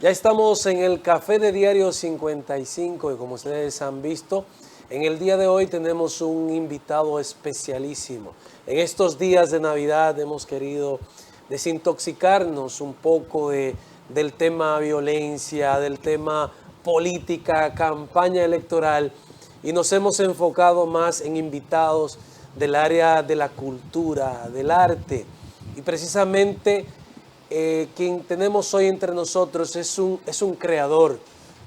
Ya estamos en el Café de Diario 55 y como ustedes han visto, en el día de hoy tenemos un invitado especialísimo. En estos días de Navidad hemos querido desintoxicarnos un poco del tema violencia, del tema política, campaña electoral, y nos hemos enfocado más en invitados del área de la cultura, del arte, y precisamente quien tenemos hoy entre nosotros es un creador,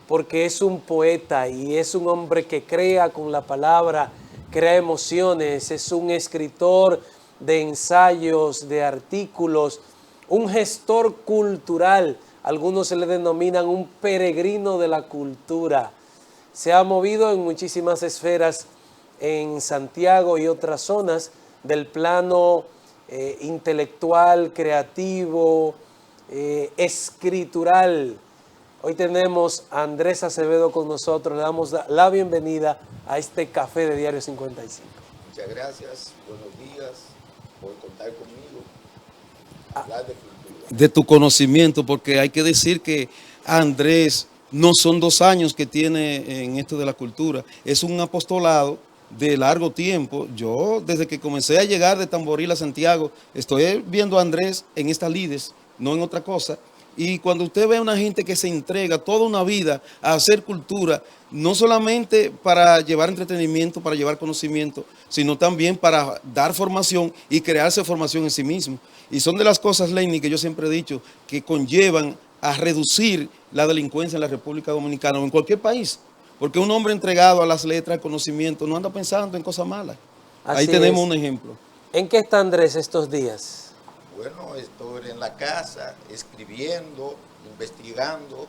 porque es un poeta y es un hombre que crea con la palabra, crea emociones, es un escritor de ensayos, de artículos, un gestor cultural, algunos se le denominan un peregrino de la cultura. Se ha movido en muchísimas esferas en Santiago y otras zonas del plano intelectual, creativo, escritural. Hoy tenemos a Andrés Acevedo con nosotros. Le damos la bienvenida a este Café de Diario 55. Muchas gracias, buenos días por contar conmigo, hablar de cultura. De tu conocimiento, porque hay que decir que Andrés no son 2 años que tiene en esto de la cultura, es un apostolado de largo tiempo. Yo, desde que comencé a llegar de Tamboril a Santiago, estoy viendo a Andrés en estas lides, no en otra cosa. Y cuando usted ve a una gente que se entrega toda una vida a hacer cultura, no solamente para llevar entretenimiento, para llevar conocimiento, sino también para dar formación y crearse formación en sí mismo. Y son de las cosas, Lenny, que yo siempre he dicho, que conllevan a reducir la delincuencia en la República Dominicana o en cualquier país. Porque un hombre entregado a las letras, al conocimiento, no anda pensando en cosas malas. Ahí tenemos un ejemplo. ¿En qué está Andrés estos días? Bueno, estoy en la casa escribiendo, investigando,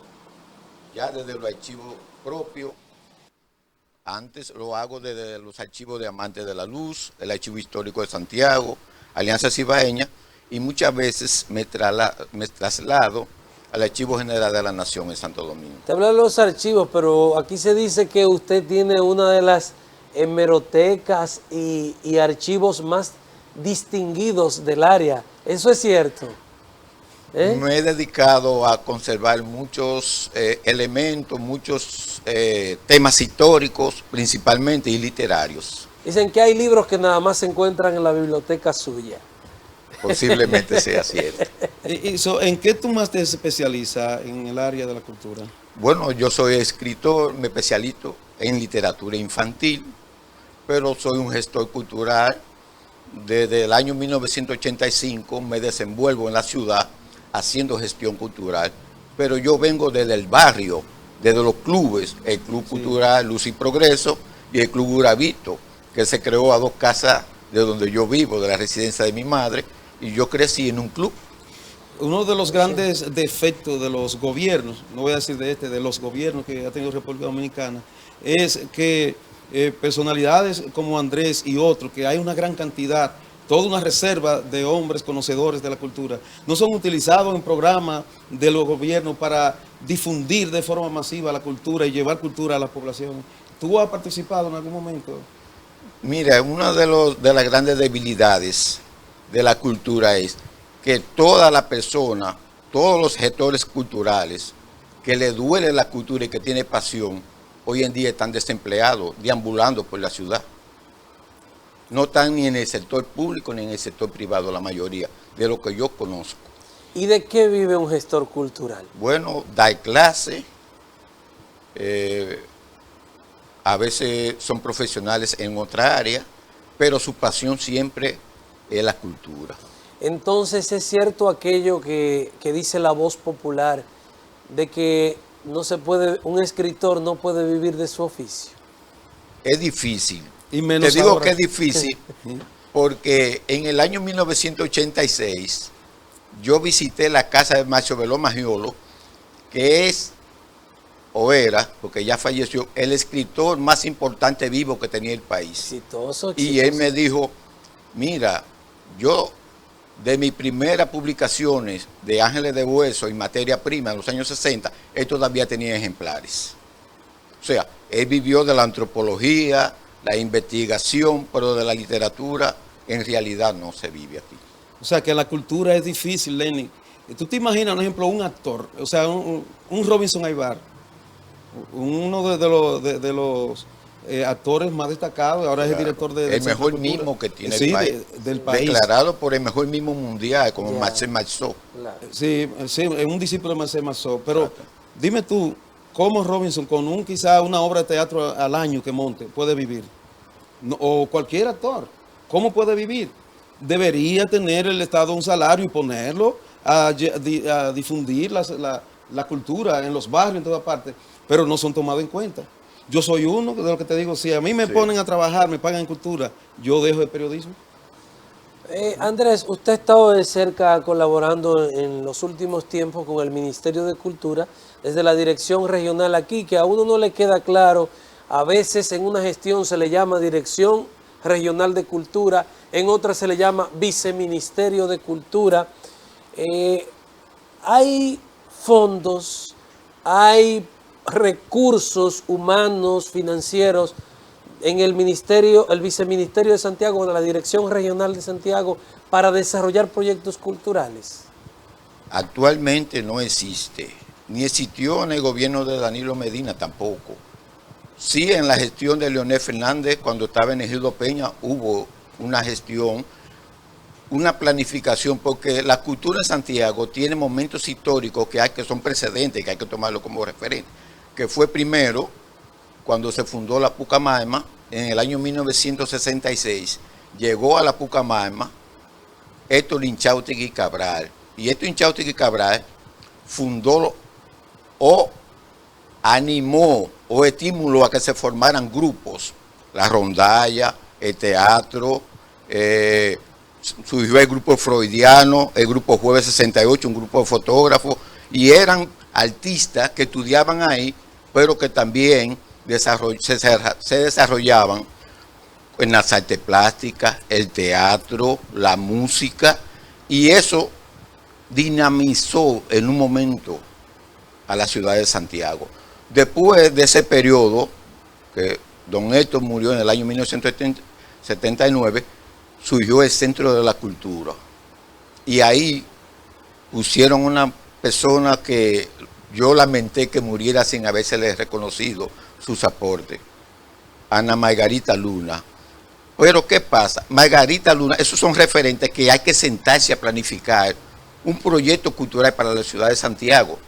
ya desde los archivos propios. Antes lo hago desde los archivos de Amantes de la Luz, el Archivo Histórico de Santiago, Alianza Cibaeña, y muchas veces me traslado al Archivo General de la Nación en Santo Domingo. Te habla de los archivos, pero aquí se dice que usted tiene una de las hemerotecas y archivos más distinguidos del área. ¿Eso es cierto? Me he dedicado a conservar muchos elementos, muchos temas históricos principalmente y literarios. Dicen que hay libros que nada más se encuentran en la biblioteca suya. Posiblemente sea cierto. ¿En qué tú más te especializas en el área de la cultura? Bueno, yo soy escritor, me especializo en literatura infantil, pero soy un gestor cultural. Desde el año 1985 me desenvuelvo en la ciudad haciendo gestión cultural, pero yo vengo desde el barrio, desde los clubes, el Club Cultural Luz y Progreso y el Club Uravito, que se creó a 2 casas de donde yo vivo, de la residencia de mi madre, y yo crecí en un club. Uno de los grandes defectos de los gobiernos, no voy a decir de los gobiernos que ha tenido República Dominicana, es que personalidades como Andrés y otros, que hay una gran cantidad, toda una reserva de hombres conocedores de la cultura, no son utilizados en programas de los gobiernos para difundir de forma masiva la cultura y llevar cultura a la población. ¿Tú has participado en algún momento? Mira, una de las grandes debilidades de la cultura es que toda la persona, todos los gestores culturales que le duele la cultura y que tiene pasión, hoy en día están desempleados, deambulando por la ciudad. No están ni en el sector público ni en el sector privado, la mayoría, de lo que yo conozco. ¿Y de qué vive un gestor cultural? Bueno, da clase, a veces son profesionales en otra área, pero su pasión siempre es la cultura. Entonces, ¿es cierto aquello que dice la voz popular de que un escritor no puede vivir de su oficio? Es difícil. Y menos Te digo ahora. que es difícil porque en el año 1986 yo visité la casa de Macho Veló Magiolo, que es, o era, porque ya falleció, el escritor más importante vivo que tenía el país. Exitoso, Y él me dijo, mira, yo de mis primeras publicaciones de Ángeles de Hueso y Materia Prima en los años 60, él todavía tenía ejemplares. O sea, él vivió de la antropología, la investigación, pero de la literatura en realidad no se vive aquí. O sea que la cultura es difícil, Lenny, Tú te imaginas, por ejemplo, un actor, o sea, un Robinson Aybar, uno de los actores más destacados, ahora es el director el del Centro de mejor Cultura. mimo que tiene Sí, el país, del país. declarado por el mejor mimo mundial, como Ya. Marcel Marceau. Claro. Sí, sí, es un discípulo de Marcel Marceau. Pero Exacto. dime tú, ¿cómo Robinson, con quizá una obra de teatro al año que monte, puede vivir? O cualquier actor, ¿cómo puede vivir? Debería tener el Estado un salario y ponerlo a difundir la cultura en los barrios, en todas partes, pero no son tomados en cuenta. Yo soy uno de los que te digo, si a mí me Sí. ponen a trabajar, me pagan en cultura, yo dejo el periodismo. Andrés, usted ha estado de cerca colaborando en los últimos tiempos con el Ministerio de Cultura, desde la dirección regional aquí, que a uno no le queda claro, a veces en una gestión se le llama Dirección Regional de Cultura, en otra se le llama Viceministerio de Cultura. Hay fondos, hay recursos humanos, financieros, en el ministerio, el viceministerio de Santiago, de la Dirección Regional de Santiago, para desarrollar proyectos culturales. Actualmente no existe, ni existió en el gobierno de Danilo Medina tampoco. Sí, en la gestión de Leonel Fernández, cuando estaba en Ejido Peña, hubo una gestión, una planificación, porque la cultura en Santiago tiene momentos históricos que son precedentes, que hay que tomarlo como referente. Que fue primero, cuando se fundó la Pucamaima, en el año 1966, llegó a la Pucamaima Héctor Inchausti Cabral. Y Héctor Inchausti Cabral fundó o animó o estimuló a que se formaran grupos, la rondalla, el teatro, surgió el grupo freudiano, el grupo Jueves 68, un grupo de fotógrafos, y eran artistas que estudiaban ahí, pero que también se desarrollaban en las artes plásticas, el teatro, la música, y eso dinamizó en un momento a la ciudad de Santiago. Después de ese periodo, que don Héctor murió en el año 1979, surgió el Centro de la Cultura. Y ahí pusieron una persona que yo lamenté que muriera sin habérsele reconocido sus aportes, Ana Margarita Luna. Pero ¿qué pasa? Margarita Luna, esos son referentes que hay que sentarse a planificar un proyecto cultural para la ciudad de Santiago.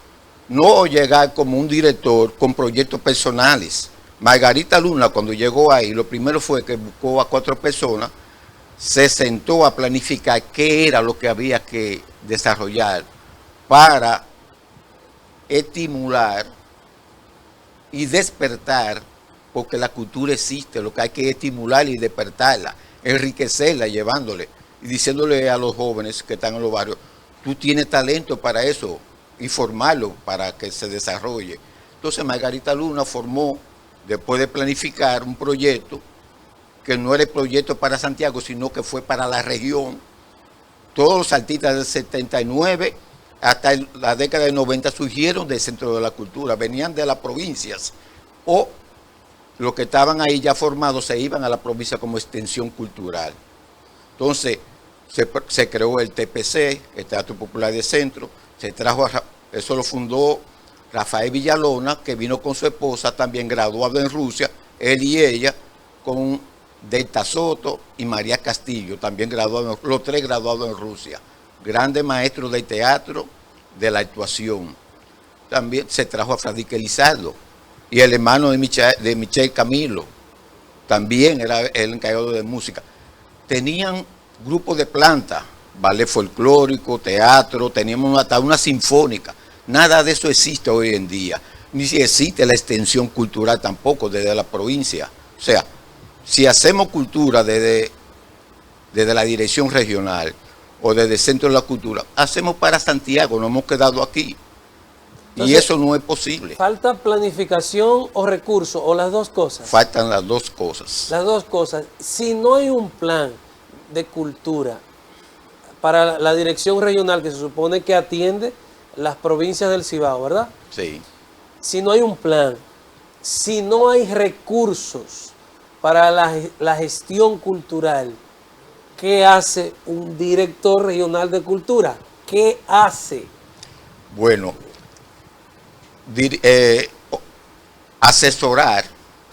No llegar como un director con proyectos personales. Margarita Luna, cuando llegó ahí, lo primero fue que buscó a 4 personas, se sentó a planificar qué era lo que había que desarrollar para estimular y despertar, porque la cultura existe, lo que hay que estimular y despertarla, enriquecerla, llevándole y diciéndole a los jóvenes que están en los barrios, tú tienes talento para eso, y formarlo para que se desarrolle. Entonces Margarita Luna formó, después de planificar un proyecto, que no era el proyecto para Santiago, sino que fue para la región. Todos los artistas del 79 hasta la década de 90 surgieron del Centro de la Cultura, venían de las provincias, o los que estaban ahí ya formados se iban a la provincia como extensión cultural. Entonces se creó el TPC, el Teatro Popular del Centro, se trajo eso lo fundó Rafael Villalona, que vino con su esposa, también graduado en Rusia, él y ella, con Delta Soto y María Castillo, también graduados, los 3 graduados en Rusia, grandes maestros del teatro, de la actuación. También se trajo a Fradique Lizardo, y el hermano de Michel Camilo, también era el encargado de música. Tenían grupos de planta, ballet folclórico, teatro, teníamos hasta una sinfónica. Nada de eso existe hoy en día. Ni si existe la extensión cultural tampoco desde la provincia. O sea, si hacemos cultura desde la dirección regional o desde el Centro de la Cultura, hacemos para Santiago, nos hemos quedado aquí. Entonces, y eso no es posible. ¿Falta planificación o recursos, o las dos cosas? Faltan las dos cosas. Las dos cosas. Si no hay un plan de cultura para la dirección regional, que se supone que atiende las provincias del Cibao, ¿verdad? Sí. Si no hay un plan, si no hay recursos para la gestión cultural, ¿qué hace un director regional de cultura? ¿qué hace? Bueno, asesorar,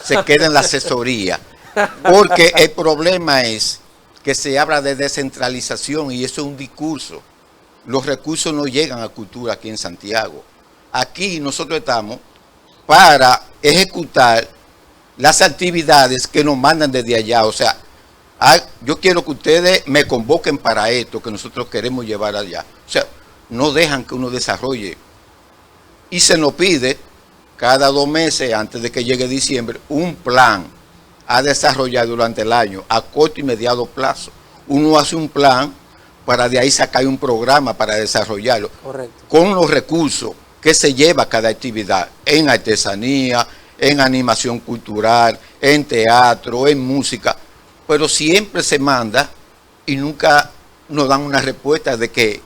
se queda en la asesoría, porque el problema es que se habla de descentralización y eso es un discurso. Los recursos no llegan a cultura aquí en Santiago. Aquí nosotros estamos para ejecutar las actividades que nos mandan desde allá. O sea, yo quiero que ustedes me convoquen para esto que nosotros queremos llevar allá. O sea, no dejan que uno desarrolle. Y se nos pide cada 2 meses, antes de que llegue diciembre, un plan a desarrollar durante el año, a corto y mediano plazo. Uno hace un plan para de ahí sacar un programa para desarrollarlo. Correcto. Con los recursos que se lleva cada actividad, en artesanía, en animación cultural, en teatro, en música, pero siempre se manda y nunca nos dan una respuesta de que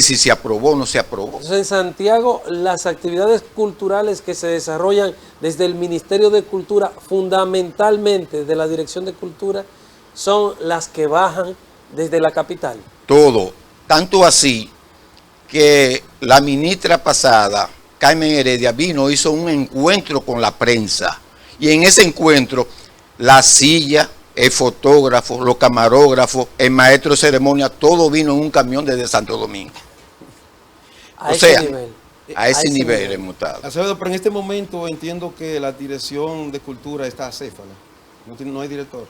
si se aprobó o no se aprobó. Entonces, en Santiago, las actividades culturales que se desarrollan desde el Ministerio de Cultura, fundamentalmente de la Dirección de Cultura, son las que bajan desde la capital. Todo, tanto así que la ministra pasada, Carmen Heredia, hizo un encuentro con la prensa, y en ese encuentro la silla, el fotógrafo, los camarógrafos, el maestro de ceremonia, todo vino en un camión desde Santo Domingo. A ese nivel. A ese nivel hemos estado. Acevedo, pero en este momento entiendo que la Dirección de Cultura está acéfala. No hay director.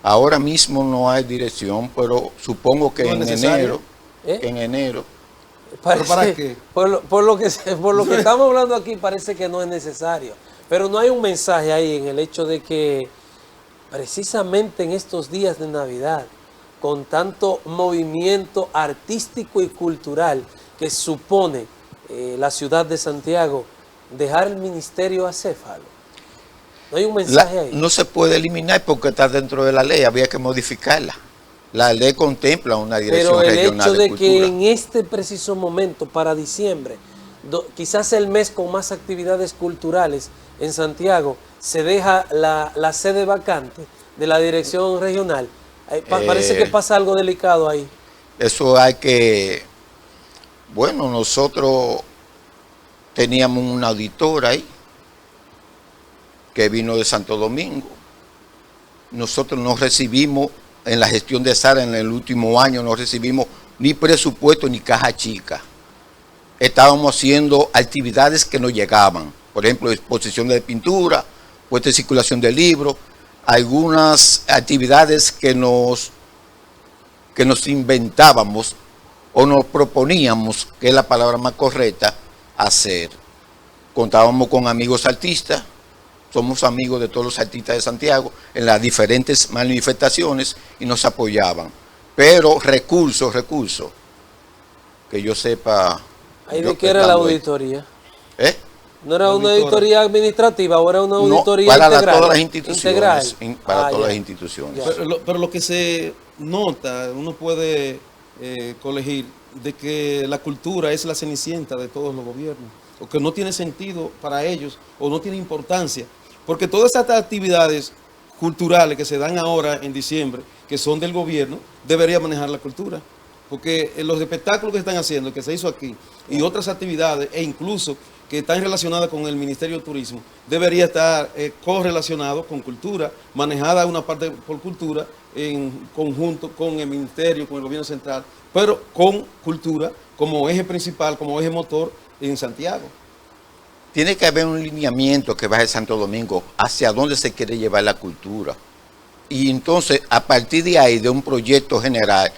Ahora mismo no hay dirección, pero supongo que ¿No es necesario? en enero. Parece, ¿Pero para qué? Por lo que estamos hablando aquí, parece que no es necesario. Pero no hay un mensaje ahí en el hecho de que precisamente en estos días de Navidad, con tanto movimiento artístico y cultural que supone la ciudad de Santiago, dejar el ministerio acéfalo. No hay un mensaje ahí. No se puede eliminar porque está dentro de la ley, había que modificarla. La ley contempla una dirección regional de cultura. Pero el hecho de que en este preciso momento, para diciembre, quizás el mes con más actividades culturales en Santiago, se deja la sede vacante de la dirección regional. Parece que pasa algo delicado ahí. Eso hay que... Bueno, nosotros teníamos un auditor ahí que vino de Santo Domingo. Nosotros no recibimos, en la gestión de Sara en el último año, no recibimos ni presupuesto ni caja chica. Estábamos haciendo actividades que nos llegaban. Por ejemplo, exposición de pintura, puesta en circulación de libros, algunas actividades que nos inventábamos o nos proponíamos, que es la palabra más correcta, hacer. Contábamos con amigos artistas, somos amigos de todos los artistas de Santiago en las diferentes manifestaciones y nos apoyaban. Pero recursos, que yo sepa... ¿Ahí de qué era la auditoría? ¿No era una auditoría administrativa, ahora una auditoría para integral? Todas las instituciones, para todas las Ya. instituciones. Pero lo que se nota, uno puede colegir de que la cultura es la cenicienta de todos los gobiernos, o que no tiene sentido para ellos, o no tiene importancia, porque todas estas actividades culturales que se dan ahora en diciembre, que son del gobierno, debería manejar la cultura, porque los espectáculos que están haciendo, que se hizo aquí, y otras actividades, e incluso que están relacionadas con el Ministerio de Turismo, debería estar correlacionado con cultura, manejada una parte por cultura, en conjunto con el Ministerio, con el Gobierno Central, pero con cultura como eje principal, como eje motor en Santiago. Tiene que haber un lineamiento que va de Santo Domingo hacia dónde se quiere llevar la cultura. Y entonces, a partir de ahí, de un proyecto general,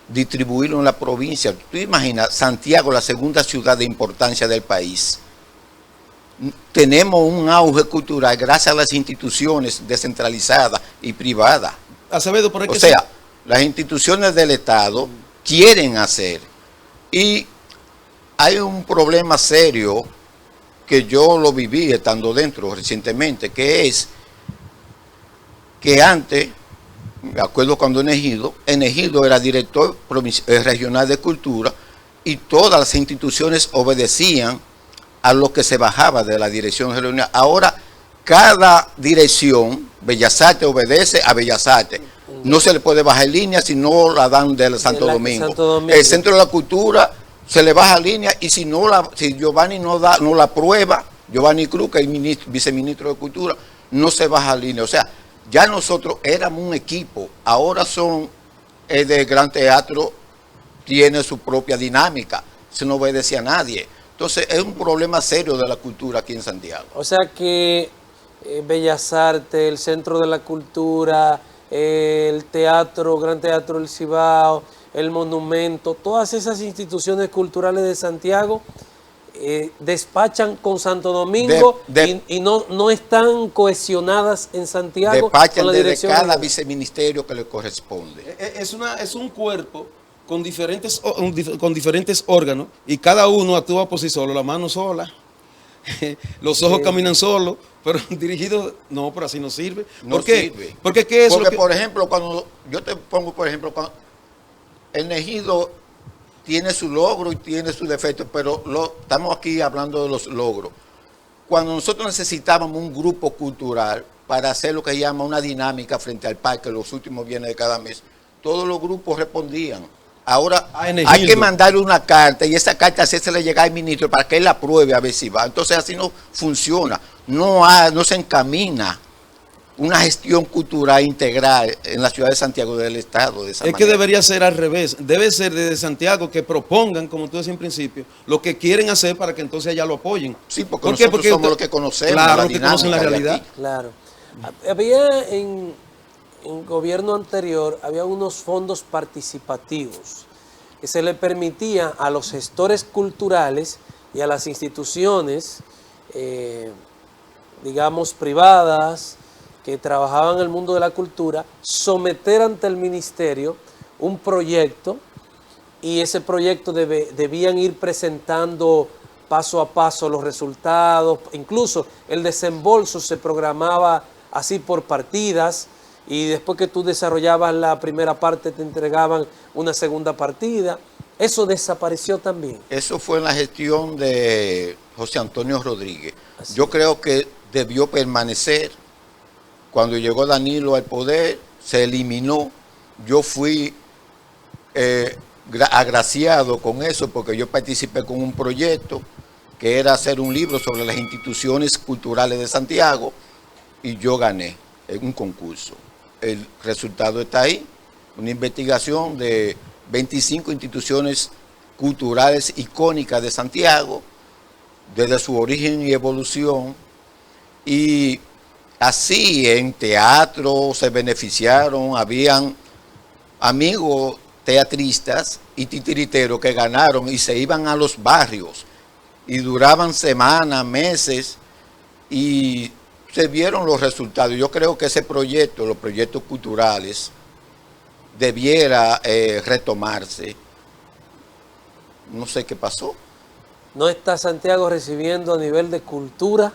distribuirlo en la provincia. Tú imaginas, Santiago, la segunda ciudad de importancia del país. Tenemos un auge cultural gracias a las instituciones descentralizadas y privadas. Acevedo, por o sea, las instituciones del Estado quieren hacer. Y hay un problema serio que yo lo viví estando dentro recientemente, que es que antes, me acuerdo cuando Enegido era director regional de cultura y todas las instituciones obedecían a lo que se bajaba de la dirección regional. Ahora cada dirección, Bellas Artes obedece a Bellas Artes, No se le puede bajar línea si no la dan del Santo Domingo. El Centro de la Cultura se le baja línea y si Giovanni no la aprueba, Giovanni Cruz, que es el viceministro de Cultura, no se baja línea. O sea, ya nosotros éramos un equipo, ahora el de Gran Teatro tiene su propia dinámica, se no obedece a nadie. Entonces es un problema serio de la cultura aquí en Santiago. O sea que Bellas Artes, el Centro de la Cultura, el Teatro, Gran Teatro del Cibao, el Monumento, todas esas instituciones culturales de Santiago despachan con Santo Domingo y no están cohesionadas en Santiago. Despachan desde cada viceministerio que le corresponde. Es un cuerpo con diferentes órganos y cada uno actúa por sí solo, la mano sola, los ojos caminan solos, pero dirigidos, no, pero así no sirve. ¿Por qué? Sirve. Porque, por ejemplo, cuando yo te pongo, por ejemplo, cuando el ejido tiene su logro y tiene su defecto, pero estamos aquí hablando de los logros. Cuando nosotros necesitábamos un grupo cultural para hacer lo que se llama una dinámica frente al parque, los últimos viernes de cada mes, todos los grupos respondían. Ahora hay que mandarle una carta y esa carta hacérsela llegar al ministro para que él la apruebe a ver si va. Entonces así no funciona, no se encamina una gestión cultural integral en la ciudad de Santiago del Estado. De esa manera. Que debería ser al revés, debe ser desde Santiago que propongan, como tú decías en principio, lo que quieren hacer para que entonces allá lo apoyen. Sí, porque nosotros somos los que conocemos la que conocen la realidad. Claro. Había en gobierno anterior, había unos fondos participativos que se le permitía a los gestores culturales y a las instituciones, digamos, privadas, que trabajaban en el mundo de la cultura, someter ante el ministerio un proyecto y ese proyecto debían ir presentando paso a paso los resultados, incluso el desembolso se programaba así por partidas y después que tú desarrollabas la primera parte te entregaban una segunda partida. Eso desapareció también. Eso fue en la gestión de José Antonio Rodríguez. Yo creo que debió permanecer. Cuando llegó Danilo al poder, se eliminó. Yo fui agraciado con eso porque yo participé con un proyecto que era hacer un libro sobre las instituciones culturales de Santiago y yo gané en un concurso. El resultado está ahí, una investigación de 25 instituciones culturales icónicas de Santiago, desde su origen y evolución, y así en teatro se beneficiaron, habían amigos teatristas y titiriteros que ganaron y se iban a los barrios y duraban semanas, meses y se vieron los resultados. Yo creo que ese proyecto, los proyectos culturales, debiera retomarse. No sé qué pasó. ¿No está Santiago recibiendo a nivel de cultura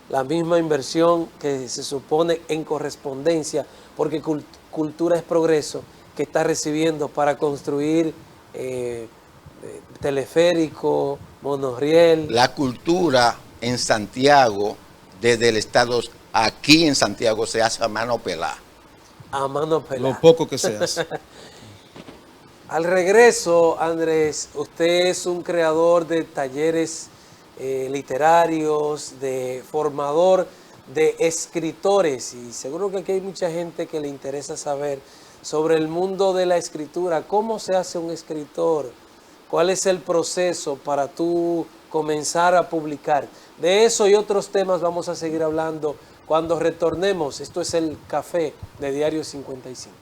la misma inversión que se supone en correspondencia, porque cultura es progreso, que está recibiendo para construir teleférico, monorriel? La cultura en Santiago, desde el Estado, aquí en Santiago se hace a mano pelada. A mano pelada. Lo poco que se hace. Al regreso, Andrés, usted es un creador de talleres literarios, de formador de escritores, y seguro que aquí hay mucha gente que le interesa saber sobre el mundo de la escritura, cómo se hace un escritor, cuál es el proceso para tú comenzar a publicar. De eso y otros temas vamos a seguir hablando cuando retornemos. Esto es el Café de Diario 55.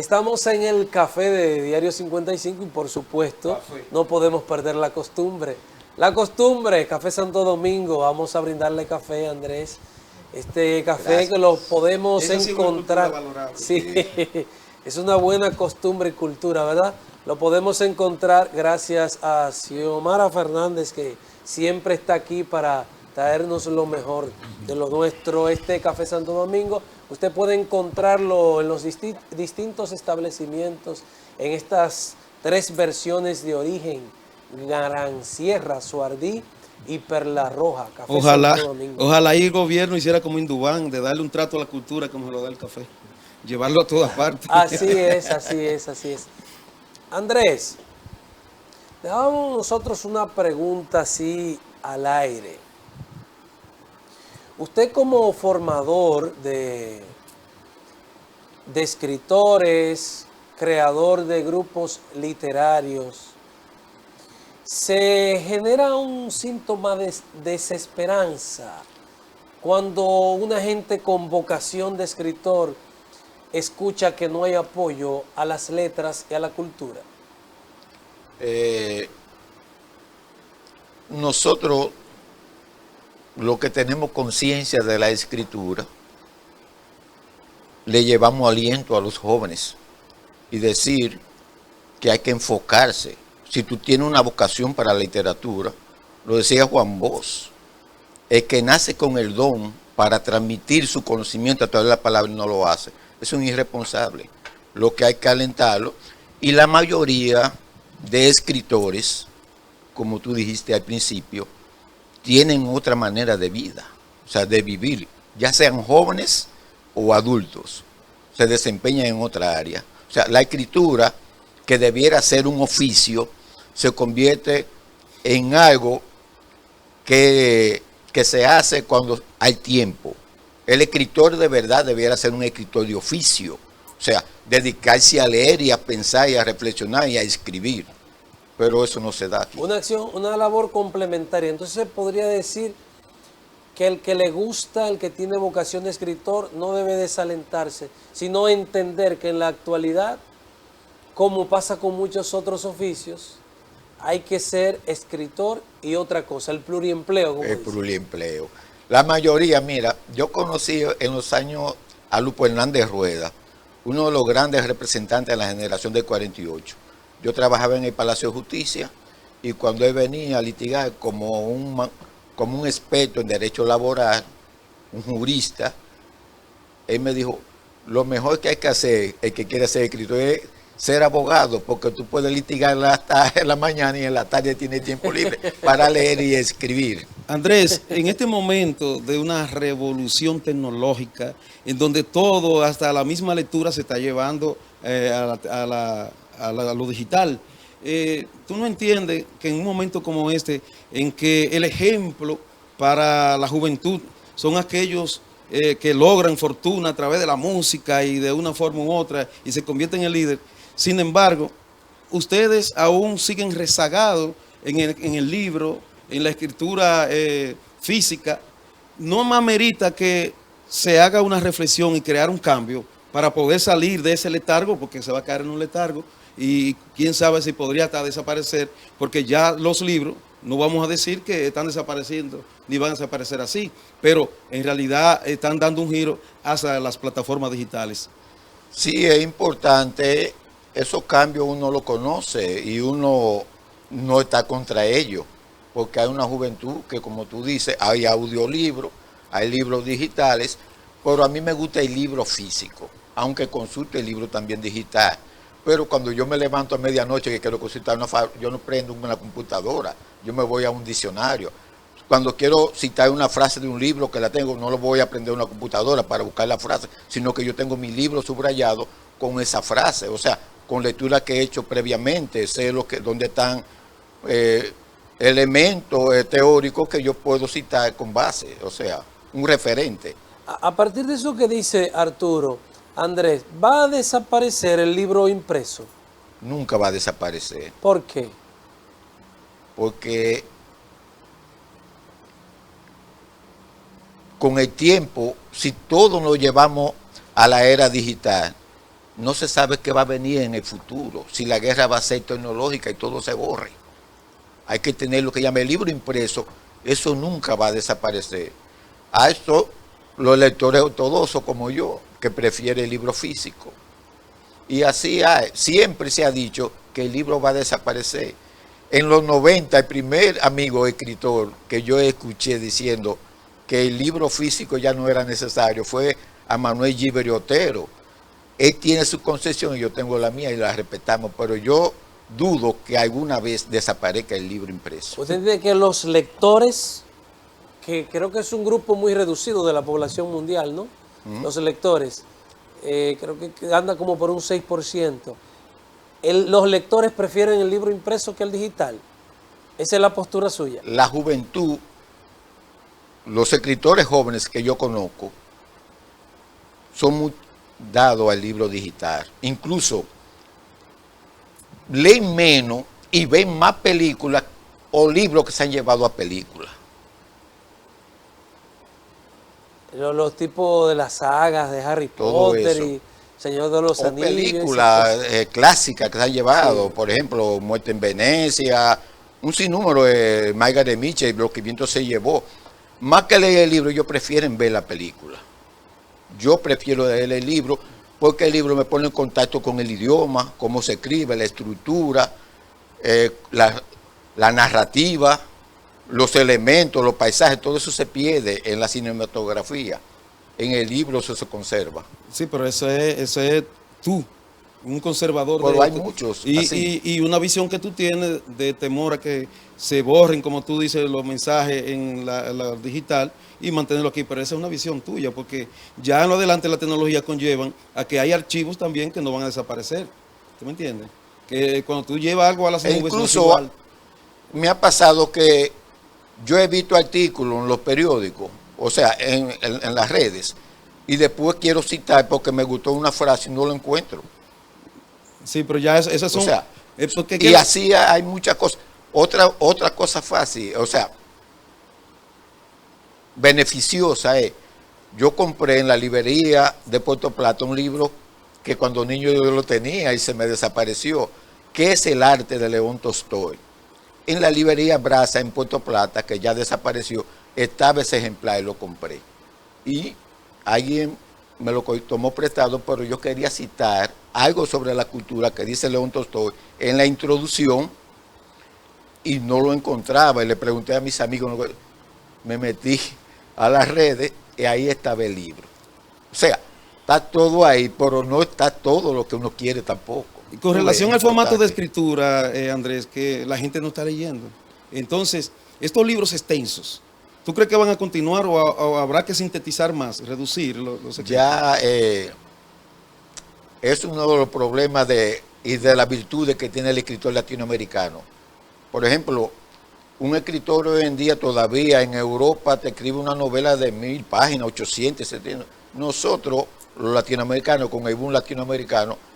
Estamos en el café de Diario 55 y por supuesto no podemos perder la costumbre. La costumbre, Café Santo Domingo, vamos a brindarle café a Andrés. Este café Gracias. que lo podemos Esa sí es una encontrar. cultura valorable. Sí, es una buena costumbre y cultura, ¿verdad? Lo podemos encontrar gracias a Xiomara Fernández, que siempre está aquí para traernos lo mejor de lo nuestro. Este Café Santo Domingo, usted puede encontrarlo en los distintos establecimientos, en estas 3 versiones de origen: Gran Sierra, Suardí y Perla Roja. Café Santo Domingo. Ojalá ahí el gobierno hiciera como Indubán, de darle un trato a la cultura como se lo da el café. Llevarlo a todas partes. Así es, así es, así es. Andrés, dejamos nosotros una pregunta así al aire. Usted como formador de escritores, creador de grupos literarios, se genera un síntoma de desesperanza cuando una gente con vocación de escritor escucha que no hay apoyo a las letras y a la cultura. Nosotros, lo que tenemos conciencia de la escritura, le llevamos aliento a los jóvenes y decir que hay que enfocarse. Si tú tienes una vocación para la literatura, lo decía Juan Bosch, el que nace con el don para transmitir su conocimiento a través de la palabra y no lo hace, es un irresponsable. Lo que hay que alentarlo. Y la mayoría de escritores, como tú dijiste al principio, tienen otra manera de vida, o sea, de vivir, ya sean jóvenes o adultos, se desempeñan en otra área. O sea, la escritura, que debiera ser un oficio, se convierte en algo que se hace cuando hay tiempo. El escritor de verdad debiera ser un escritor de oficio, o sea, dedicarse a leer y a pensar y a reflexionar y a escribir. Pero eso no se da aquí. Una acción, una labor complementaria. Entonces se podría decir que el que le gusta, el que tiene vocación de escritor, no debe desalentarse, sino entender que en la actualidad, como pasa con muchos otros oficios, hay que ser escritor y otra cosa, el pluriempleo. Como El dice. pluriempleo. La mayoría, mira, yo conocí en los años a Lupo Hernández Rueda, uno de los grandes representantes de la generación del 48. Yo trabajaba en el Palacio de Justicia y cuando él venía a litigar como un experto en derecho laboral, un jurista, él me dijo, lo mejor que hay que hacer, el que quiere ser escritor, es ser abogado, porque tú puedes litigar hasta en la mañana y en la tarde tienes tiempo libre para leer y escribir. Andrés, en este momento de una revolución tecnológica, en donde todo, hasta la misma lectura, se está llevando a lo digital, ¿tú no entiendes que en un momento como este, en que el ejemplo para la juventud son aquellos que logran fortuna a través de la música y de una forma u otra y se convierten en líder? Sin embargo, ustedes aún siguen rezagados en el libro, en la escritura física. No más merita que se haga una reflexión y crear un cambio para poder salir de ese letargo, porque se va a caer en un letargo y quién sabe si podría hasta desaparecer, porque ya los libros, no vamos a decir que están desapareciendo ni van a desaparecer así, pero en realidad están dando un giro hacia las plataformas digitales. Sí, es importante, esos cambios uno lo conoce y uno no está contra ellos, porque hay una juventud que, como tú dices, hay audiolibros, hay libros digitales, pero a mí me gusta el libro físico, aunque consulte el libro también digital. Pero cuando yo me levanto a medianoche que quiero consultar yo no prendo una computadora, yo me voy a un diccionario. Cuando quiero citar una frase de un libro que la tengo, no lo voy a aprender una computadora para buscar la frase, sino que yo tengo mi libro subrayado con esa frase, o sea, con lectura que he hecho previamente, sé dónde están elementos teóricos que yo puedo citar con base, o sea, un referente. A partir de eso que dice Arturo, Andrés, ¿va a desaparecer el libro impreso? Nunca va a desaparecer. ¿Por qué? Porque con el tiempo, si todos lo llevamos a la era digital, no se sabe qué va a venir en el futuro, si la guerra va a ser tecnológica y todo se borre. Hay que tener lo que llama el libro impreso, eso nunca va a desaparecer. A esto los lectores ortodoxos como yo, que prefieren el libro físico. Y así siempre se ha dicho que el libro va a desaparecer. En los 90, el primer amigo escritor que yo escuché diciendo que el libro físico ya no era necesario fue a Manuel Giberi Otero. Él tiene su concepción y yo tengo la mía y la respetamos, pero yo dudo que alguna vez desaparezca el libro impreso. Usted entiende que los lectores, que creo que es un grupo muy reducido de la población mundial, ¿no? Los lectores, creo que anda como por un 6%. Los lectores prefieren el libro impreso que el digital. Esa es la postura suya. La juventud, los escritores jóvenes que yo conozco, son muy dados al libro digital. Incluso leen menos y ven más películas o libros que se han llevado a películas. Los tipos de las sagas de Harry Todo Potter eso. y Señor de los O Anillos. películas clásicas que se han llevado, Sí. por ejemplo, Muerte en Venecia, un sinnúmero de Margaret Mitchell, Lo que viento se llevó. Más que leer el libro, ellos prefieren ver la película. Yo prefiero leer el libro porque el libro me pone en contacto con el idioma, cómo se escribe, la estructura, la narrativa, los elementos, los paisajes, todo eso se pierde en la cinematografía. En el libro eso se conserva. Sí, pero eso es tú, un conservador. Pero hay muchos así. Y una visión que tú tienes de temor a que se borren, como tú dices, los mensajes en la digital y mantenerlo aquí. Pero esa es una visión tuya, porque ya en lo adelante la tecnología conllevan a que hay archivos también que no van a desaparecer. ¿Tú me entiendes? Que cuando tú llevas algo a las nubes, no es Incluso igual. me ha pasado que yo he visto artículos en los periódicos, o sea, en las redes, y después quiero citar porque me gustó una frase y no lo encuentro. Sí, pero ya esas son... O sea, porque y así hay muchas cosas. Otra cosa fácil, o sea, beneficiosa es, yo compré en la librería de Puerto Plata un libro que cuando niño yo lo tenía y se me desapareció, que es El arte de León Tolstói. En la librería Brasa en Puerto Plata, que ya desapareció, estaba ese ejemplar y lo compré. Y alguien me lo tomó prestado, pero yo quería citar algo sobre la cultura que dice León Tolstói en la introducción y no lo encontraba. Y le pregunté a mis amigos, me metí a las redes y ahí estaba el libro. O sea, está todo ahí, pero no está todo lo que uno quiere tampoco. Y con relación al formato de importante. escritura, Andrés, que la gente no está leyendo. Entonces, estos libros extensos, ¿tú crees que van a continuar o habrá que sintetizar más, reducir los escritos? Ya es uno de los problemas y de las virtudes que tiene el escritor latinoamericano. Por ejemplo, un escritor hoy en día todavía en Europa te escribe una novela de 1000 páginas, 800, 700. Nosotros, los latinoamericanos, con el boom latinoamericano,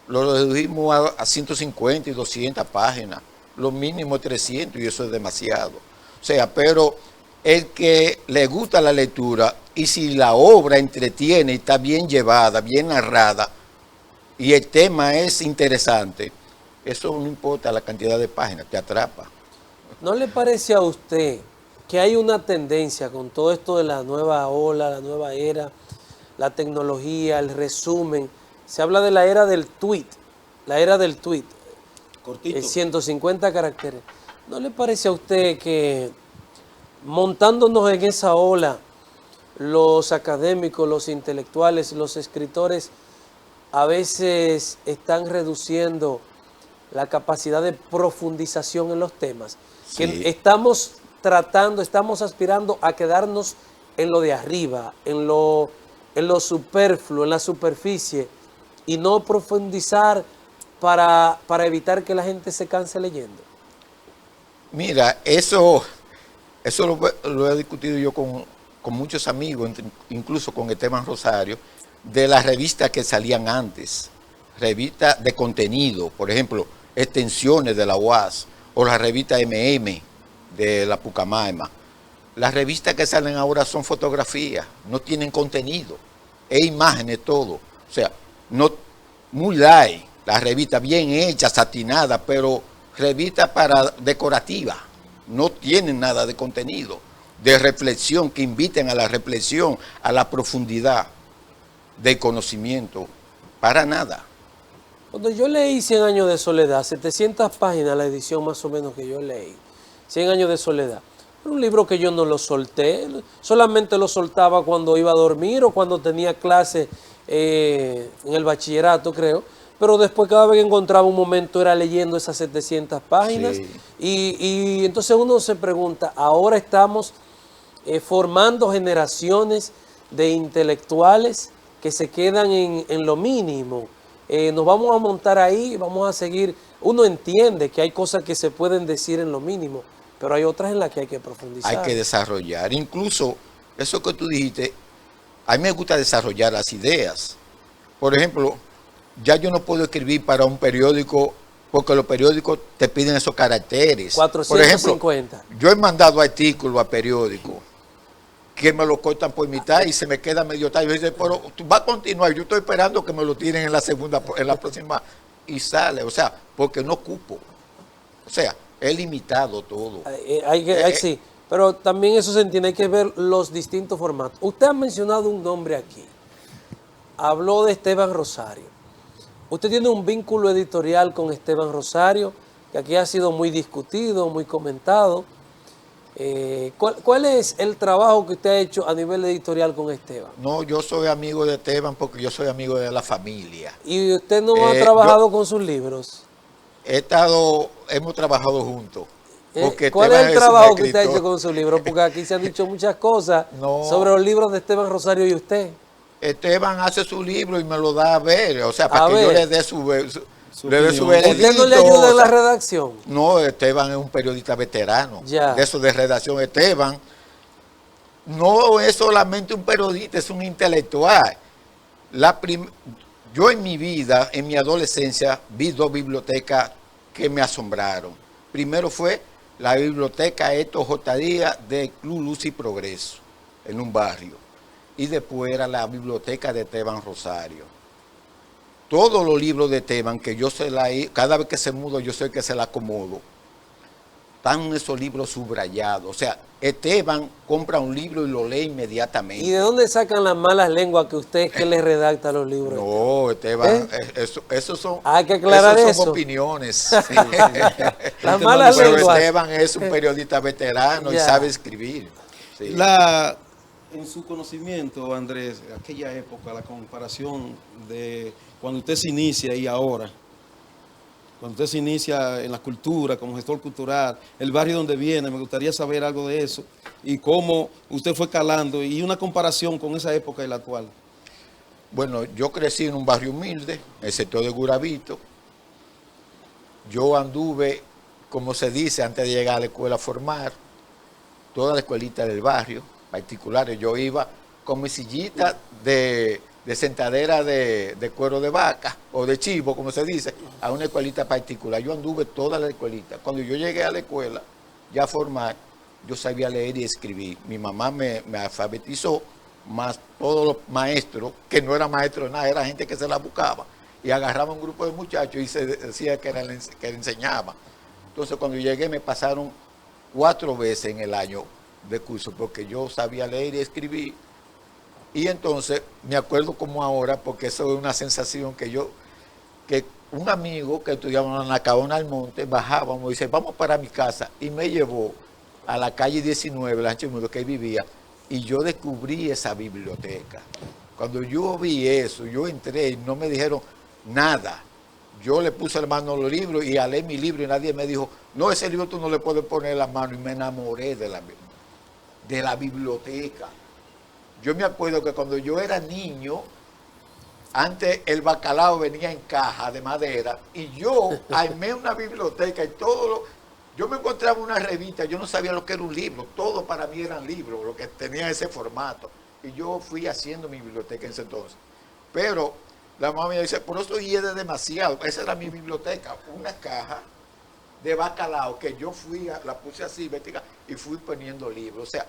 lo redujimos a 150 y 200 páginas, lo mínimo 300 y eso es demasiado. O sea, pero el que le gusta la lectura y si la obra entretiene y está bien llevada, bien narrada y el tema es interesante, eso no importa la cantidad de páginas, te atrapa. ¿No le parece a usted que hay una tendencia con todo esto de la nueva ola, la nueva era, la tecnología, el resumen? Se habla de la era del tweet, Cortito. 150 caracteres. ¿No le parece a usted que montándonos en esa ola, los académicos, los intelectuales, los escritores, a veces están reduciendo la capacidad de profundización en los temas? Sí. Que estamos aspirando a quedarnos en lo de arriba, en lo superfluo, en la superficie, y no profundizar para evitar que la gente se canse leyendo. Mira, eso lo he discutido yo con muchos amigos, incluso con Esteban Rosario, de las revistas que salían antes, revistas de contenido, por ejemplo, Extensiones de la UAS, o la revista MM de la Pucamaima. Las revistas que salen ahora son fotografías, no tienen contenido, e imágenes todo. O sea, muy light, la revista bien hecha, satinada, pero revista para decorativa, no tienen nada de contenido, de reflexión, que inviten a la reflexión, a la profundidad del conocimiento, para nada. Cuando yo leí 100 años de soledad, 700 páginas la edición más o menos que yo leí, 100 años de soledad, era un libro que yo no lo solté, solamente lo soltaba cuando iba a dormir o cuando tenía clase en el bachillerato, creo, pero después cada vez que encontraba un momento era leyendo esas 700 páginas. Sí. Y entonces uno se pregunta, ahora estamos formando generaciones de intelectuales que se quedan en lo mínimo. Nos vamos a montar ahí, vamos a seguir. Uno entiende que hay cosas que se pueden decir en lo mínimo, pero hay otras en las que hay que profundizar. Hay que desarrollar. Incluso, eso que tú dijiste, a mí me gusta desarrollar las ideas. Por ejemplo, ya yo no puedo escribir para un periódico porque los periódicos te piden esos caracteres. 450. Por ejemplo, yo he mandado artículos a periódicos que me lo cortan por mitad y se me queda medio tarde. Yo digo, pero tú vas a continuar, yo estoy esperando que me lo tiren en la segunda, en la próxima, y sale, o sea, porque no cupo. O sea, es limitado todo. Sí, pero también eso se entiende, hay que ver los distintos formatos. Usted ha mencionado un nombre aquí, habló de Esteban Rosario. Usted tiene un vínculo editorial con Esteban Rosario, que aquí ha sido muy discutido, muy comentado. ¿Cuál es el trabajo que usted ha hecho a nivel editorial con Esteban? No, yo soy amigo de Esteban porque yo soy amigo de la familia. ¿Y usted no ha trabajado con sus libros? Hemos trabajado juntos. ¿Cuál es el trabajo que usted ha hecho con sus libros? Porque aquí se han dicho muchas cosas sobre los libros de Esteban Rosario y usted. Esteban hace su libro y me lo da a ver, o sea, para que yo le dé su veredicto. ¿Usted no le ayuda en la redacción? No, Esteban es un periodista veterano. Ya. De eso de redacción. Esteban no es solamente un periodista, es un intelectual. Yo en mi vida, en mi adolescencia, vi dos bibliotecas que me asombraron. Primero fue la biblioteca Héctor J. Díaz del Club Luz y Progreso, en un barrio. Y después era la biblioteca de Esteban Rosario. Todos los libros de Esteban, que yo cada vez que se mudo, yo sé que se la acomodo, están esos libros subrayados. O sea, Esteban compra un libro y lo lee inmediatamente. ¿Y de dónde sacan las malas lenguas que usted que le redacta los libros? No, Esteban, eso son, hay que aclarar eso eso. son opiniones. Sí. Las malas Pero lenguas. Esteban es un periodista veterano y sabe escribir. Sí. En su conocimiento, Andrés, aquella época, la comparación de cuando usted se inicia y ahora, cuando usted se inicia en la cultura, como gestor cultural, el barrio donde viene, me gustaría saber algo de eso y cómo usted fue calando y una comparación con esa época y la actual. Bueno, yo crecí en un barrio humilde, el sector de Guravito. Yo anduve, como se dice, antes de llegar a la escuela a formar, toda la escuelita del barrio, particulares. Yo iba con mi sillita de sentadera de cuero de vaca o de chivo, como se dice, a una escuelita particular. Yo anduve toda la escuelita. Cuando yo llegué a la escuela, ya a formar, yo sabía leer y escribir. Mi mamá me alfabetizó, más todos los maestros, que no eran maestros nada, era gente que se la buscaba. Y agarraba un grupo de muchachos y se decía que le enseñaba. Entonces, cuando llegué, me pasaron 4 veces en el año de curso, porque yo sabía leer y escribir. Y entonces me acuerdo como ahora, porque eso es una sensación que un amigo que estudiaba en la Cabona del Monte, bajábamos y dice, vamos para mi casa, y me llevó a la calle 19, la Ancho Mundo, que él vivía, y yo descubrí esa biblioteca. Cuando yo vi eso, yo entré y no me dijeron nada. Yo le puse la mano a los libros y a leer mi libro y nadie me dijo, no, ese libro tú no le puedes poner la mano, y me enamoré de la biblioteca. Yo me acuerdo que cuando yo era niño, antes el bacalao venía en caja de madera y yo armé una biblioteca y yo me encontraba una revista, yo no sabía lo que era un libro, todo para mí eran libros, lo que tenía ese formato. Y yo fui haciendo mi biblioteca en ese entonces. Pero la mamá me dice, por eso hiede demasiado. Esa era mi biblioteca, una caja de bacalao que yo la puse así, y fui poniendo libros. O sea,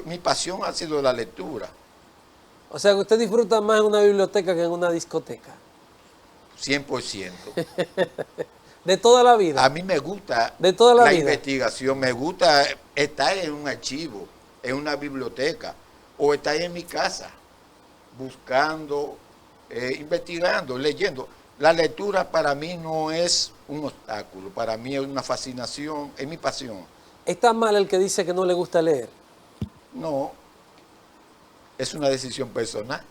mi pasión ha sido la lectura. O sea, que usted disfruta más en una biblioteca que en una discoteca. 100%. De toda la vida. A mí me gusta De toda la vida. investigación, me gusta estar en un archivo, en una biblioteca, o estar en mi casa, buscando, investigando, leyendo. La lectura para mí no es un obstáculo, para mí es una fascinación, es mi pasión. ¿Está mal el que dice que no le gusta leer? No, es una decisión personal.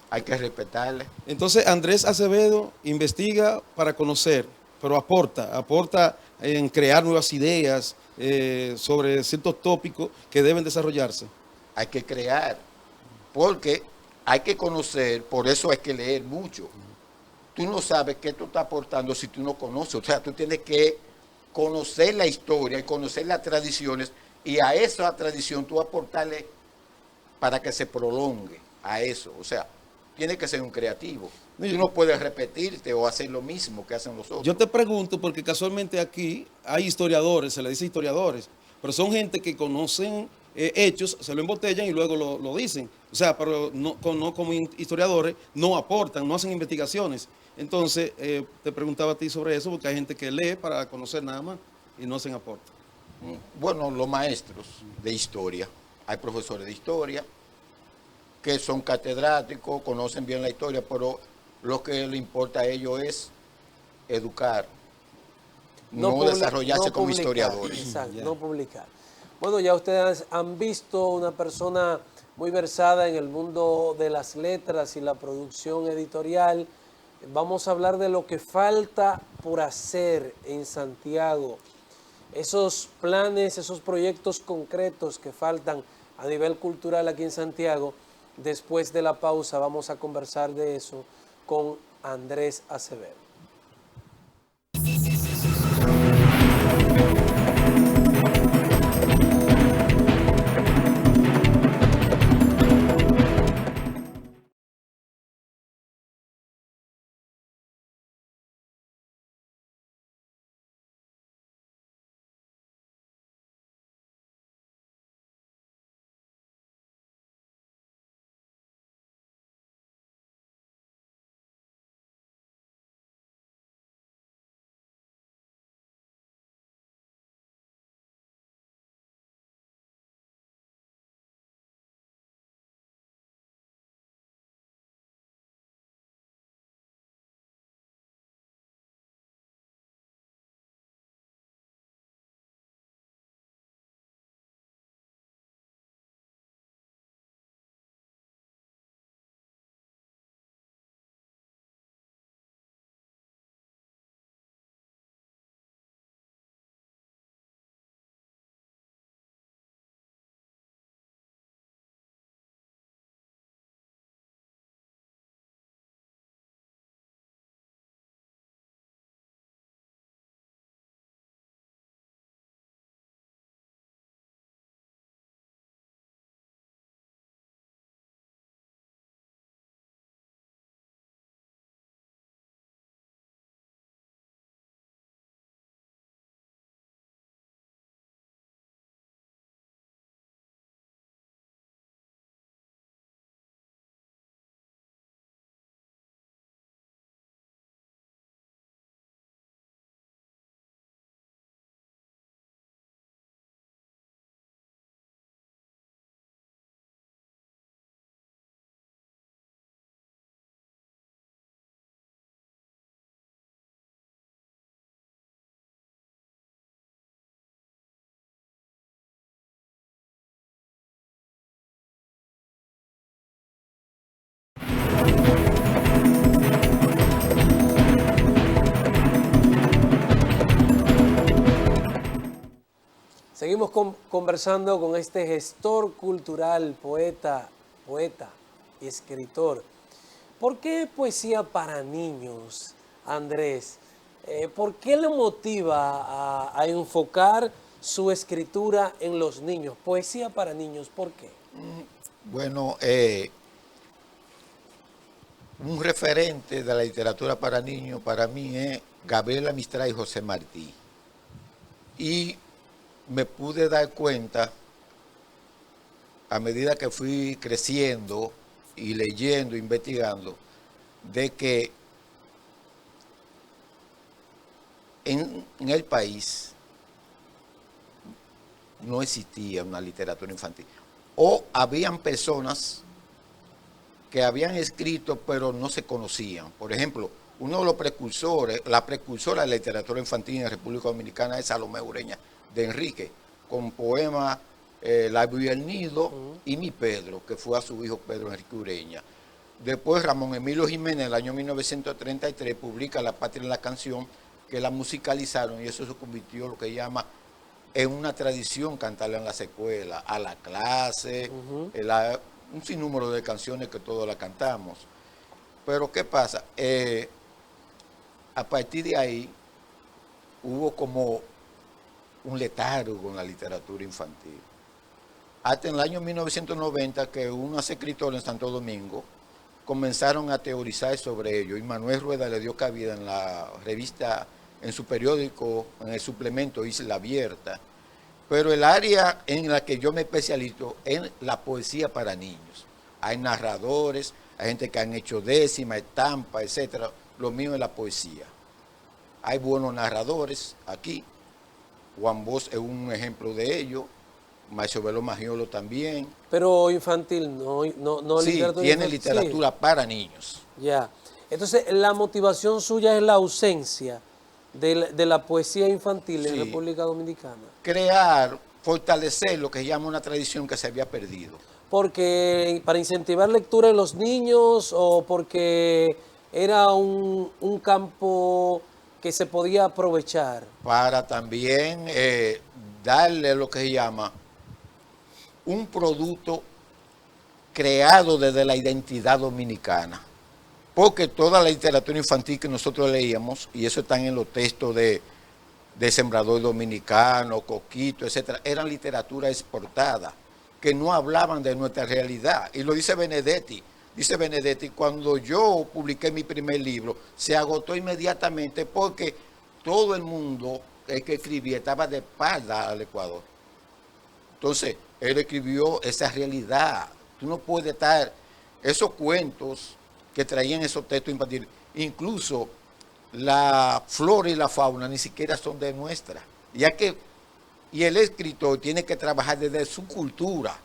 Hay que respetarle. Entonces, Andrés Acevedo investiga para conocer, pero aporta en crear nuevas ideas sobre ciertos tópicos que deben desarrollarse. Hay que crear, porque hay que conocer, por eso hay que leer mucho. Tú no sabes qué tú estás aportando si tú no conoces, o sea, tú tienes que conocer la historia y conocer las tradiciones, y a esa tradición tú aportarle para que se prolongue a eso, o sea, tiene que ser un creativo. Tú no puedes repetirte o hacer lo mismo que hacen los otros. Yo te pregunto, porque casualmente aquí hay historiadores, se le dice historiadores, pero son gente que conocen hechos, se lo embotellan y luego lo dicen. O sea, pero no como historiadores, no aportan, no hacen investigaciones. Entonces, te preguntaba a ti sobre eso, porque hay gente que lee para conocer nada más y no hacen aporte. Bueno, los maestros de historia, hay profesores de historia que son catedráticos, conocen bien la historia, pero lo que le importa a ellos es educar, no desarrollarse como historiadores. Exacto, no publicar. Bueno, ya ustedes han visto una persona muy versada en el mundo de las letras y la producción editorial. Vamos a hablar de lo que falta por hacer en Santiago. Esos planes, esos proyectos concretos que faltan a nivel cultural aquí en Santiago. Después de la pausa vamos a conversar de eso con Andrés Acevedo. Seguimos conversando con este gestor cultural, poeta y escritor. ¿Por qué poesía para niños, Andrés? ¿Por qué le motiva a enfocar su escritura en los niños? Poesía para niños, ¿por qué? Bueno, un referente de la literatura para niños para mí es Gabriela Mistral y José Martí. Y me pude dar cuenta, a medida que fui creciendo y leyendo, investigando, de que en el país no existía una literatura infantil. O habían personas que habían escrito pero no se conocían. Por ejemplo, uno de los precursores, la precursora de la literatura infantil en República Dominicana es Salomé Ureña de Enrique, con poemas La Villa del Nido y Mi Pedro, que fue a su hijo Pedro Enrique Ureña. Después Ramón Emilio Jiménez, en el año 1933, publica La Patria en la Canción, que la musicalizaron y eso se convirtió en lo que llama en una tradición cantarla en las escuelas, a la clase, un sinnúmero de canciones que todos la cantamos. Pero ¿qué pasa? A partir de ahí hubo como un letargo en la literatura infantil. Hasta en el año 1990 que unos escritores en Santo Domingo comenzaron a teorizar sobre ello y Manuel Rueda le dio cabida en la revista, en su periódico, en el suplemento Isla Abierta. Pero el área en la que yo me especializo es la poesía para niños. Hay narradores, hay gente que han hecho décima, estampa, etcétera. Lo mío es la poesía. Hay buenos narradores aquí. Juan Bosch es un ejemplo de ello. Maestro Velo Magiolo también. Pero infantil, no sí, literatura tiene infantil. literatura para niños. Ya. Entonces, la motivación suya es la ausencia de la poesía infantil en República Dominicana. Crear, fortalecer lo que se llama una tradición que se había perdido. Porque para incentivar lectura en los niños o porque era un campo que se podía aprovechar. Para también darle lo que se llama un producto creado desde la identidad dominicana. Porque toda la literatura infantil que nosotros leíamos, y eso está en los textos de Sembrador Dominicano, Coquito, etcétera, eran literatura exportada, que no hablaban de nuestra realidad. Y lo dice Benedetti. Dice Benedetti, cuando yo publiqué mi primer libro, se agotó inmediatamente porque todo el mundo, el que escribía, estaba de espalda al Ecuador. Entonces, él escribió esa realidad. Tú no puedes estar, esos cuentos que traían esos textos infantiles, incluso la flora y la fauna ni siquiera son de nuestra. Y el escritor tiene que trabajar desde su cultura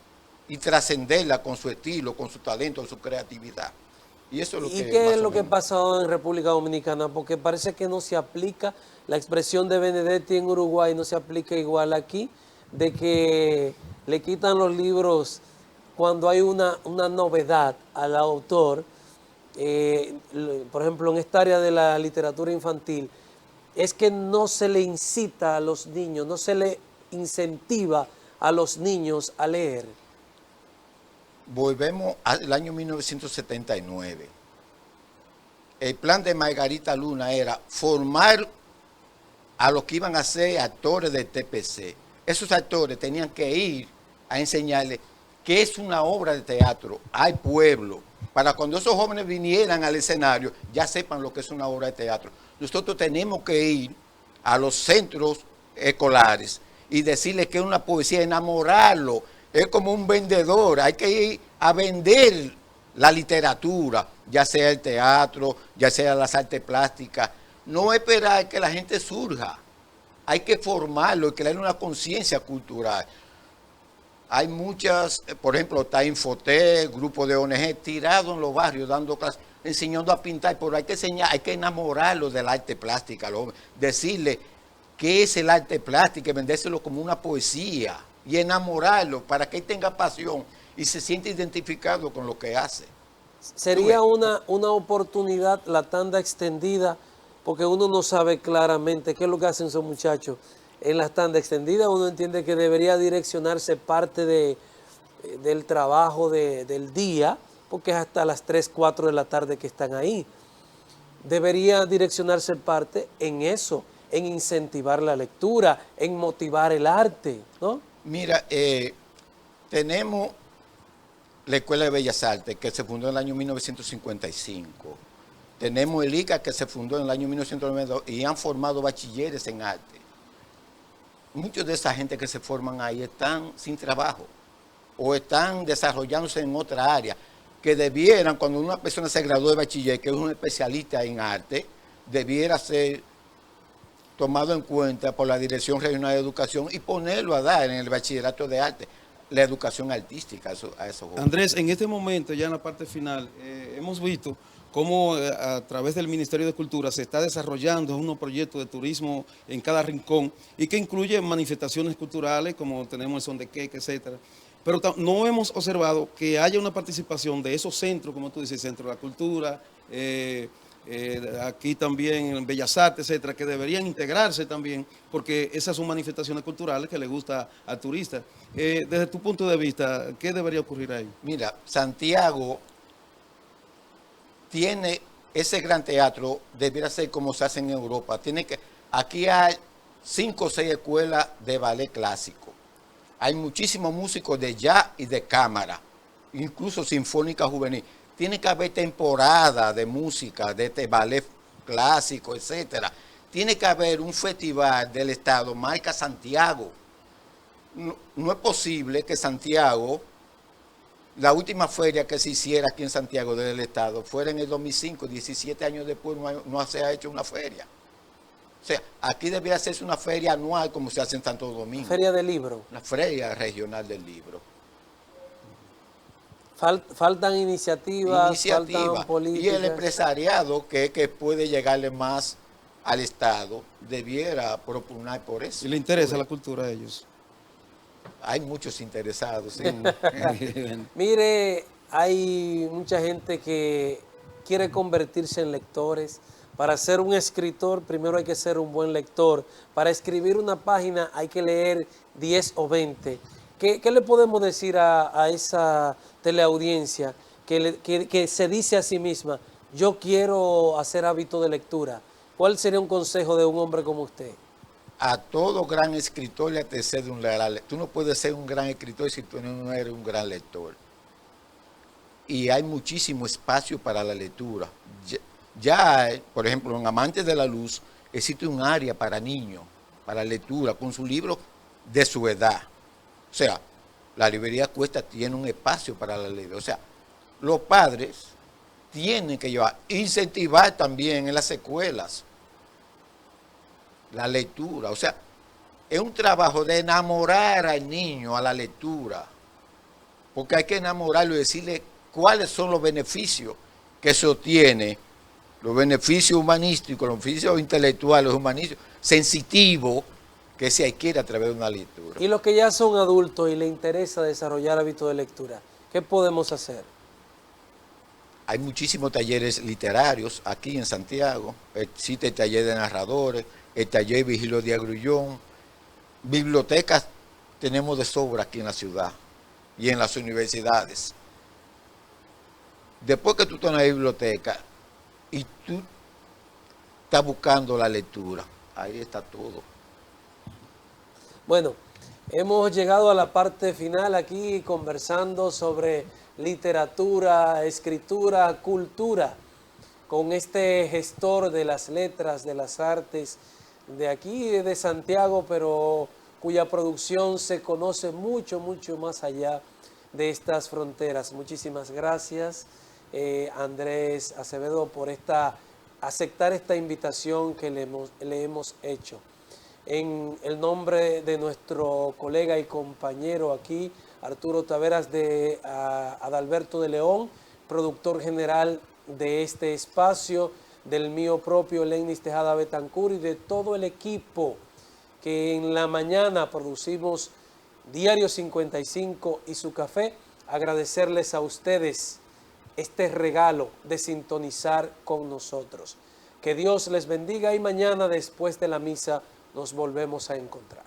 y trascenderla con su estilo, con su talento, su creatividad. Y eso es lo que... ¿Y qué es lo que pasa en República Dominicana? Porque parece que no se aplica la expresión de Benedetti en Uruguay, no se aplica igual aquí, de que le quitan los libros cuando hay una novedad al autor. Por ejemplo, en esta área de la literatura infantil, es que no se le incita a los niños, no se le incentiva a los niños a leer. Volvemos al año 1979. El plan de Margarita Luna era formar a los que iban a ser actores del TPC. Esos actores tenían que ir a enseñarles qué es una obra de teatro al pueblo, para cuando esos jóvenes vinieran al escenario ya sepan lo que es una obra de teatro. Nosotros tenemos que ir a los centros escolares y decirles que es una poesía, enamorarlo. Es como un vendedor, hay que ir a vender la literatura, ya sea el teatro, ya sea las artes plásticas. No esperar que la gente surja, hay que formarlo y crear una conciencia cultural. Hay muchas, por ejemplo, está Infotec, grupo de ONG tirados en los barrios, dando clases, enseñando a pintar, pero hay que enseñar, hay que enamorarlos del arte plástica, decirle qué es el arte plástica y vendérselo como una poesía y enamorarlo para que él tenga pasión y se sienta identificado con lo que hace. Sería una oportunidad la tanda extendida, porque uno no sabe claramente qué es lo que hacen esos muchachos en la tanda extendida. Uno entiende que debería direccionarse parte del trabajo del día, porque es hasta las 3, 4 de la tarde que están ahí. Debería direccionarse parte en eso, en incentivar la lectura, en motivar el arte, ¿no? Mira, tenemos la Escuela de Bellas Artes, que se fundó en el año 1955. Tenemos el ICA, que se fundó en el año 1992 y han formado bachilleres en arte. Muchos de esa gente que se forman ahí están sin trabajo o están desarrollándose en otra área. que debieran, cuando una persona se graduó de bachiller, que es un especialista en arte, debiera ser tomado en cuenta por la Dirección Regional de Educación y ponerlo a dar en el bachillerato de arte, la educación artística a esos jóvenes. Andrés, en este momento, ya en la parte final, hemos visto cómo a través del Ministerio de Cultura se está desarrollando unos proyectos de turismo en cada rincón y que incluye manifestaciones culturales como tenemos el son de queque, etcétera. Pero no hemos observado que haya una participación de esos centros, como tú dices, Centro de la Cultura, aquí también en Bellas Artes, etcétera, que deberían integrarse también, porque esas son manifestaciones culturales que le gusta al turista. Desde tu punto de vista, ¿qué debería ocurrir ahí? Mira, Santiago tiene ese gran teatro, debiera ser como se hace en Europa. Aquí hay 5 o 6 escuelas de ballet clásico. Hay muchísimos músicos de jazz y de cámara, incluso sinfónica juvenil. Tiene que haber temporada de música, de este ballet clásico, etcétera. Tiene que haber un festival del Estado, marca Santiago. No es posible que Santiago, la última feria que se hiciera aquí en Santiago desde el Estado, fuera en el 2005, 17 años después no se ha hecho una feria. O sea, aquí debería hacerse una feria anual como se hace en Santo Domingo. Feria del libro. Una feria regional del libro. Faltan iniciativas, faltan políticas. Y el empresariado que puede llegarle más al Estado debiera propugnar por eso. ¿Y le interesa la cultura a ellos? Hay muchos interesados. Sí. Mire, hay mucha gente que quiere convertirse en lectores. Para ser un escritor, primero hay que ser un buen lector. Para escribir una página hay que leer 10 o 20. ¿Qué le podemos decir a esa teleaudiencia que se dice a sí misma, yo quiero hacer hábito de lectura? ¿Cuál sería un consejo de un hombre como usted? A todo gran escritor le antecede un gran lector. Tú no puedes ser un gran escritor si tú no eres un gran lector. Y hay muchísimo espacio para la lectura. Ya, por ejemplo, en Amantes de la Luz existe un área para niños, para lectura, con su libro de su edad. O sea, la librería Cuesta tiene un espacio para la lectura. O sea, los padres tienen que incentivar también en las escuelas la lectura. O sea, es un trabajo de enamorar al niño a la lectura, porque hay que enamorarlo y decirle cuáles son los beneficios que se obtiene, los beneficios humanísticos, los beneficios intelectuales, humanísticos, sensitivos, que se adquiere a través de una lectura. Y los que ya son adultos y les interesa desarrollar hábitos de lectura, ¿qué podemos hacer? Hay muchísimos talleres literarios aquí en Santiago. Existe el taller de narradores, el taller Vigilio de Agrullón. Bibliotecas tenemos de sobra aquí en la ciudad y en las universidades. Después que tú estás en la biblioteca y tú estás buscando la lectura, ahí está todo. Bueno, hemos llegado a la parte final aquí conversando sobre literatura, escritura, cultura, con este gestor de las letras, de las artes, de aquí, de Santiago, pero cuya producción se conoce mucho, mucho más allá de estas fronteras. Muchísimas gracias, Andrés Acevedo, por aceptar esta invitación que le hemos hecho. En el nombre de nuestro colega y compañero aquí, Arturo Taveras de Adalberto de León, productor general de este espacio, del mío propio, Lenis Tejada Betancur, y de todo el equipo que en la mañana producimos Diario 55 y su café, agradecerles a ustedes este regalo de sintonizar con nosotros. Que Dios les bendiga y mañana después de la misa nos volvemos a encontrar.